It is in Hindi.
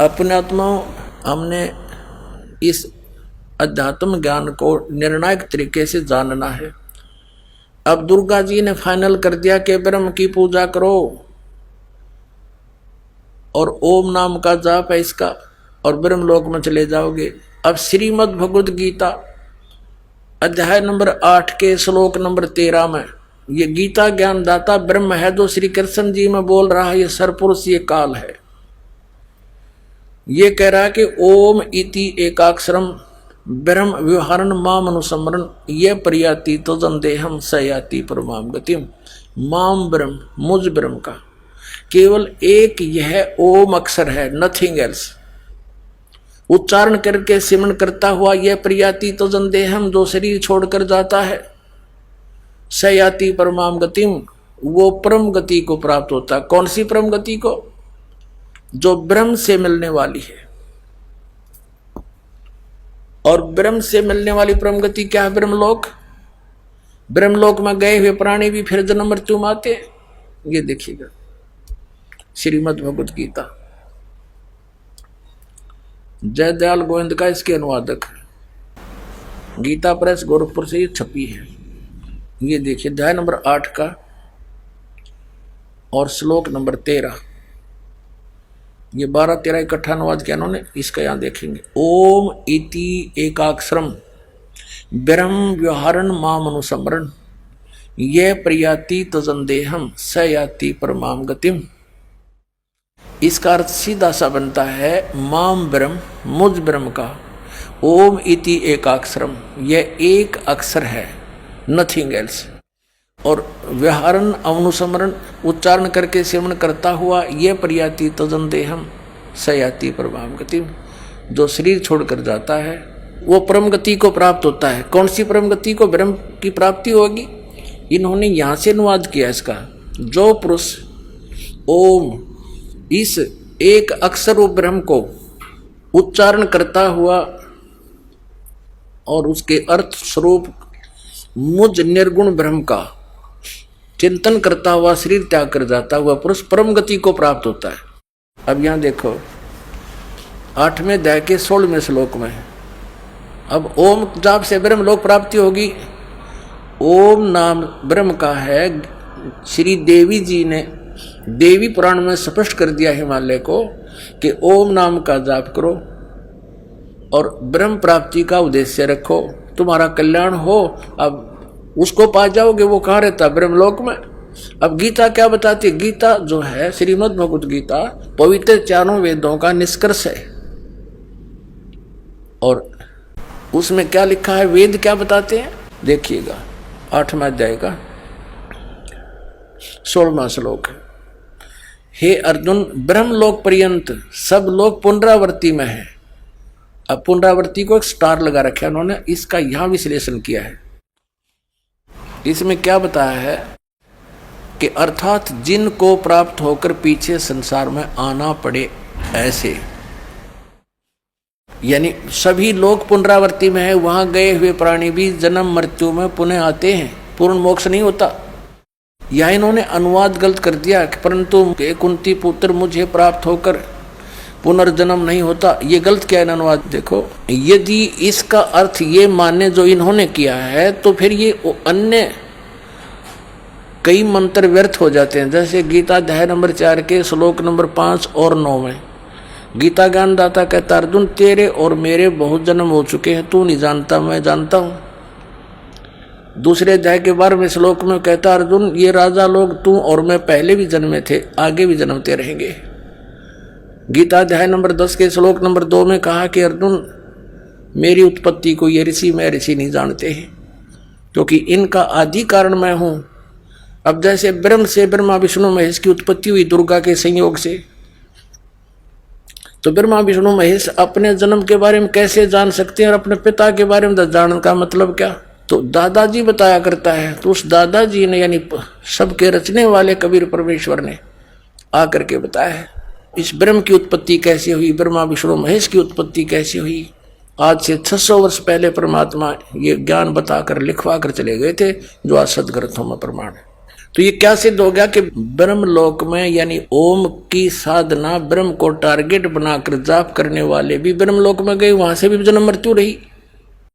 अपने आत्माओं, हमने इस अध्यात्म ज्ञान को निर्णायक तरीके से जानना है। अब दुर्गा जी ने फाइनल कर दिया कि ब्रह्म की पूजा करो और ओम नाम का जाप है इसका, और ब्रह्मलोक में चले जाओगे। अब श्रीमद् भगवद गीता अध्याय नंबर 8 के श्लोक नंबर 13 में ये गीता ज्ञान दाता ब्रह्म है जो श्री कृष्ण जी में बोल रहा है, ये सरपुरुष, ये काल है। ये कह रहा है कि ओम इति एकाक्षरम ब्रह्म व्यवहारण माम अनुसमरण ये प्रयाति तो जंदेहम सयाति परमाम गतिम। माम ब्रह्म, मुझ ब्रह्म का केवल एक यह ओम अक्षर है, नथिंग एल्स। उच्चारण करके सिमरण करता हुआ यह प्रयाति तो जंदेहम जो शरीर छोड़कर जाता है, सयाति परमाम गतिम वो परम गति को प्राप्त होता है। कौन सी परम गति को? जो ब्रह्म से मिलने वाली है। और ब्रह्म से मिलने वाली परम गति क्या है? ब्रह्मलोक। ब्रह्मलोक में गए हुए प्राणी भी फिर जन्म मृत्यु में आते। ये देखिएगा श्रीमद् भगवद गीता। जयदयाल गोविंद का इसके अनुवादक है। गीता प्रेस गोरखपुर से ये छपी है। ये देखिए अध्याय नंबर 8 का और श्लोक नंबर 13। ये 12-13 इकट्ठा अनुवाद किया उन्होंने। इसका यहां देखेंगे। ओम इति एकाक्षरम ब्रह्म व्यवहारण माम अनुसमरण ये प्रयाति तजंदेहम सयाति परमाम गतिम। इसका अर्थ सीधा सा बनता है माम ब्रह्म, मुझ ब्रह्म का ओम इति एकाक्षरम, यह एक अक्षर है, नथिंग एल्स। और व्यवहारन अनुसमरण उच्चारण करके सिमरण करता हुआ यह प्रयाति तजंदेहम सयाति परमाम गति, जो शरीर छोड़कर जाता है वो परम गति को प्राप्त होता है। कौन सी परम गति को? ब्रह्म की प्राप्ति होगी। इन्होंने यहां से अनुवाद किया इसका। जो पुरुष ओम इस एक अक्षर ब्रह्म को उच्चारण करता हुआ और उसके अर्थ स्वरूप मुझ निर्गुण ब्रह्म का चिंतन करता हुआ शरीर त्याग कर जाता हुआ पुरुष परम गति को प्राप्त होता है। अब यहां देखो 8वें अध्याय के 16वें श्लोक में, अब ओम जाप से ब्रह्म लोक प्राप्ति होगी। ओम नाम ब्रह्म का है। श्री देवी जी ने देवी पुराण में स्पष्ट कर दिया हिमालय को कि ओम नाम का जाप करो और ब्रह्म प्राप्ति का उद्देश्य रखो, तुम्हारा कल्याण हो। अब उसको पा जाओगे। वो कहाँ रहता? ब्रह्मलोक में। अब गीता क्या बताती? गीता जो है श्रीमद् भगवद गीता पवित्र चारों वेदों का निष्कर्ष है। और उसमें क्या लिखा है? वेद क्या बताते हैं देखिएगा। 8वां अध्याय का 16वां श्लोक है। हे अर्जुन, ब्रह्मलोक पर्यंत सब लोग पुनरावृत्ति में है। अब पुनरावृत्ति को एक स्टार लगा रखा है उन्होंने। इसका यहां विश्लेषण किया है। इसमें क्या बताया है कि अर्थात जिनको प्राप्त होकर पीछे संसार में आना पड़े ऐसे, यानी सभी लोग पुनरावृत्ति में है। वहां गए हुए प्राणी भी जन्म मृत्यु में पुनः आते हैं, पूर्ण मोक्ष नहीं होता। यह इन्होंने अनुवाद गलत कर दिया कि परंतु कुंती पुत्र मुझे प्राप्त होकर पुनर्जन्म नहीं होता। ये गलत किया है अनुवाद। देखो, यदि इसका अर्थ ये माने जो इन्होंने किया है तो फिर ये अन्य कई मंत्र व्यर्थ हो जाते हैं। जैसे गीता अध्याय नंबर 4 के श्लोक नंबर 5 और 9 में गीता ज्ञान दाता कहता, अर्जुन तेरे और मेरे बहुत जन्म हो चुके हैं, तू नहीं जानता, मैं जानता हूं। दूसरे अध्याय के 12वें श्लोक में कहता, अर्जुन ये राजा लोग तू और मैं पहले भी जन्मे थे, आगे भी जन्मते रहेंगे। गीता अध्याय नंबर 10 के श्लोक नंबर 2 में कहा कि अर्जुन मेरी उत्पत्ति को ये ऋषि मैं ऋषि नहीं जानते हैं, क्योंकि इनका आदि कारण मैं हूं। अब जैसे ब्रह्म से ब्रह्मा विष्णु महेश की उत्पत्ति हुई दुर्गा के संयोग से, तो ब्रह्मा विष्णु महेश अपने जन्म के बारे में कैसे जान सकते हैं और अपने पिता के बारे में जानने का मतलब क्या? तो दादाजी बताया करता है। तो उस दादाजी ने यानी सबके रचने वाले कबीर परमेश्वर ने आकर के बताया है इस ब्रह्म की उत्पत्ति कैसे हुई, ब्रह्मा विष्णु महेश की उत्पत्ति कैसे हुई। आज से 600 वर्ष पहले परमात्मा ये ज्ञान बताकर लिखवा कर चले गए थे, जो आज सदग्रंथों में प्रमाण है। तो ये क्या सिद्ध हो गया कि ब्रह्मलोक में यानी ओम की साधना ब्रह्म को टारगेट बनाकर जाप करने वाले भी ब्रह्मलोक में गए, वहां से भी जन्म मृत्यु रही।